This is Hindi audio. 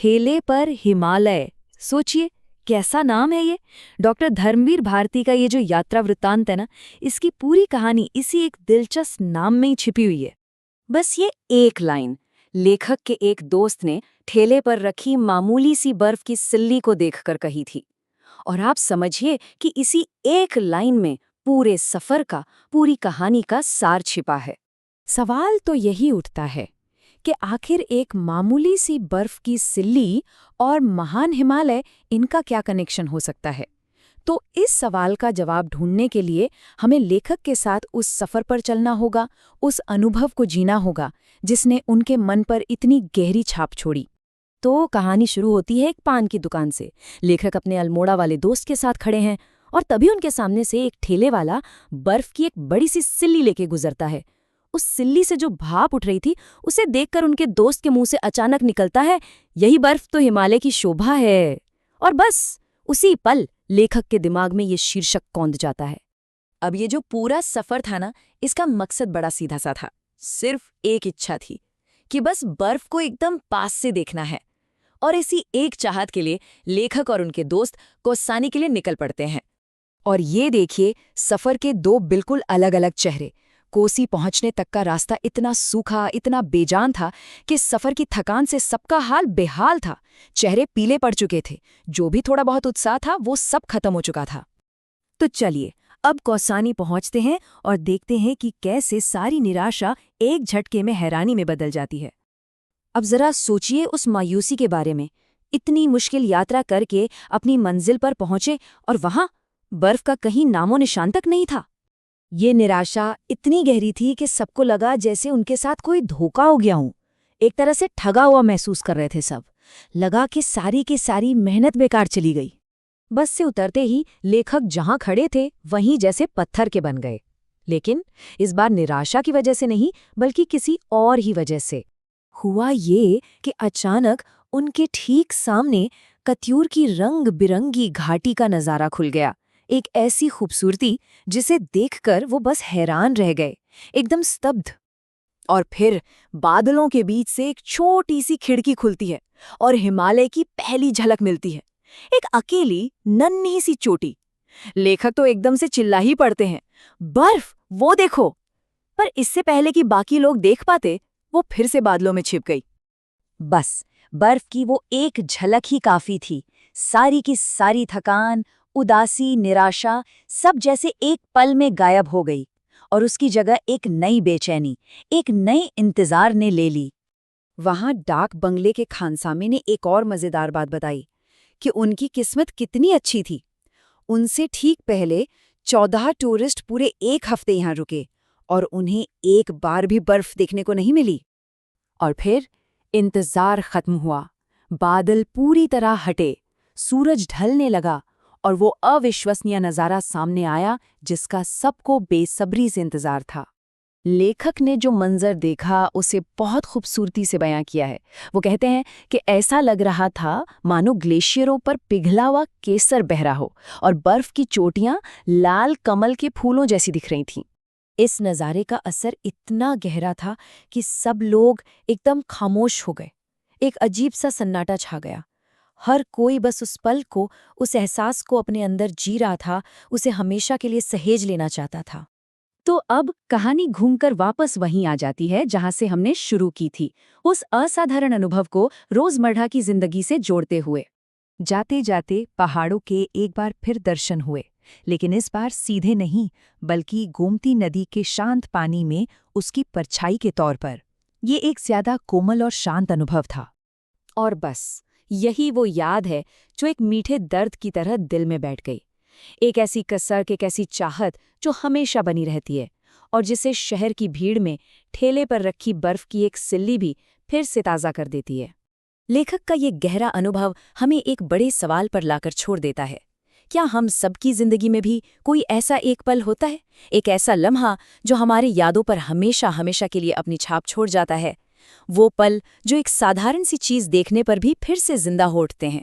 ठेले पर हिमालय। सोचिए कैसा नाम है ये। डॉक्टर धर्मवीर भारती का ये जो यात्रा वृत्तांत है ना, इसकी पूरी कहानी इसी एक दिलचस्प नाम में ही छिपी हुई है। बस ये एक लाइन लेखक के एक दोस्त ने ठेले पर रखी मामूली सी बर्फ की सिल्ली को देखकर कही थी। और आप समझिए कि इसी एक लाइन में पूरे सफर का, पूरी कहानी का सार छिपा है। सवाल तो यही उठता है कि आखिर एक मामूली सी बर्फ की सिल्ली और महान हिमालय, इनका क्या कनेक्शन हो सकता है। तो इस सवाल का जवाब ढूंढने के लिए हमें लेखक के साथ उस सफर पर चलना होगा, उस अनुभव को जीना होगा जिसने उनके मन पर इतनी गहरी छाप छोड़ी। तो कहानी शुरू होती है एक पान की दुकान से। लेखक अपने अल्मोड़ा वाले दोस्त के साथ खड़े हैं और तभी उनके सामने से एक ठेले वाला बर्फ की एक बड़ी सी सिल्ली लेके गुजरता है। उस सिल्ली से जो भाप उठ रही थी, उसे देखकर उनके दोस्त के मुंह से अचानक निकलता है, यही बर्फ तो हिमालय की शोभा है। और बस उसी पल लेखक के दिमाग में ये शीर्षक कौंध जाता है। अब ये जो पूरा सफर था ना, इसका मकसद बड़ा सीधा सा था। सिर्फ एक इच्छा थी कि बस बर्फ को एकदम पास से देखना है। और इसी एक चाहत के लिए लेखक और उनके दोस्त कोसानी के लिए निकल पड़ते हैं। और ये देखिए, सफर के दो बिल्कुल अलग अलग चेहरे। कोसी पहुंचने तक का रास्ता इतना सूखा, इतना बेजान था कि सफर की थकान से सबका हाल बेहाल था। चेहरे पीले पड़ चुके थे, जो भी थोड़ा बहुत उत्साह था वो सब खत्म हो चुका था। तो चलिए अब कौसानी पहुंचते हैं और देखते हैं कि कैसे सारी निराशा एक झटके में हैरानी में बदल जाती है। अब जरा सोचिए उस मायूसी के बारे में। इतनी मुश्किल यात्रा करके अपनी मंजिल पर पहुंचे और वहां बर्फ का कहीं नामो निशान तक नहीं था। ये निराशा इतनी गहरी थी कि सबको लगा जैसे उनके साथ कोई धोखा हो गया हूं। एक तरह से ठगा हुआ महसूस कर रहे थे सब। लगा कि सारी की सारी मेहनत बेकार चली गई। बस से उतरते ही लेखक जहां खड़े थे वहीं जैसे पत्थर के बन गए। लेकिन इस बार निराशा की वजह से नहीं, बल्कि किसी और ही वजह से। हुआ ये कि अचानक उनके ठीक सामने कत्यूर की रंग बिरंगी घाटी का नजारा खुल गया। एक ऐसी खूबसूरती जिसे देखकर वो बस हैरान रह गए, एकदम स्तब्ध। और फिर बादलों के बीच से एक छोटी सी खिड़की खुलती है और हिमालय की पहली झलक मिलती है। एक अकेली नन्ही सी चोटी। लेखक तो एकदम से चिल्ला ही पड़ते हैं, बर्फ वो देखो। पर इससे पहले कि बाकी लोग देख पाते, वो फिर से बादलों में छिप गई। बस बर्फ की वो एक झलक ही काफी थी। सारी की सारी थकान, उदासी, निराशा सब जैसे एक पल में गायब हो गई और उसकी जगह एक नई बेचैनी, एक नई इंतजार ने ले ली। वहां डाक बंगले के खानसामे ने एक और मजेदार बात बताई कि उनकी किस्मत कितनी अच्छी थी। उनसे ठीक पहले 14 टूरिस्ट पूरे एक हफ्ते यहां रुके और उन्हें एक बार भी बर्फ देखने को नहीं मिली। और फिर इंतजार खत्म हुआ। बादल पूरी तरह हटे, सूरज ढलने लगा और वो अविश्वसनीय नज़ारा सामने आया जिसका सबको बेसब्री से इंतजार था। लेखक ने जो मंजर देखा उसे बहुत खूबसूरती से बयां किया है। वो कहते हैं कि ऐसा लग रहा था मानो ग्लेशियरों पर पिघला हुआ केसर बह रहा हो और बर्फ की चोटियां लाल कमल के फूलों जैसी दिख रही थीं। इस नज़ारे का असर इतना गहरा था कि सब लोग एकदम खामोश हो गए। एक अजीब सा सन्नाटा छा गया। हर कोई बस उस पल को, उस एहसास को अपने अंदर जी रहा था, उसे हमेशा के लिए सहेज लेना चाहता था। तो अब कहानी घूमकर वापस वहीं आ जाती है जहां से हमने शुरू की थी, उस असाधारण अनुभव को रोजमर्रा की जिंदगी से जोड़ते हुए। जाते जाते पहाड़ों के एक बार फिर दर्शन हुए, लेकिन इस बार सीधे नहीं, बल्कि गोमती नदी के शांत पानी में उसकी परछाई के तौर पर। ये एक ज्यादा कोमल और शांत अनुभव था। और बस यही वो याद है जो एक मीठे दर्द की तरह दिल में बैठ गई। एक ऐसी कसक, एक ऐसी चाहत जो हमेशा बनी रहती है और जिसे शहर की भीड़ में ठेले पर रखी बर्फ की एक सिल्ली भी फिर से ताज़ा कर देती है। लेखक का ये गहरा अनुभव हमें एक बड़े सवाल पर लाकर छोड़ देता है। क्या हम सबकी जिंदगी में भी कोई ऐसा एक पल होता है, एक ऐसा लम्हा जो हमारी यादों पर हमेशा हमेशा के लिए अपनी छाप छोड़ जाता है? वो पल जो एक साधारण सी चीज़ देखने पर भी फिर से जिंदा हो उठते हैं।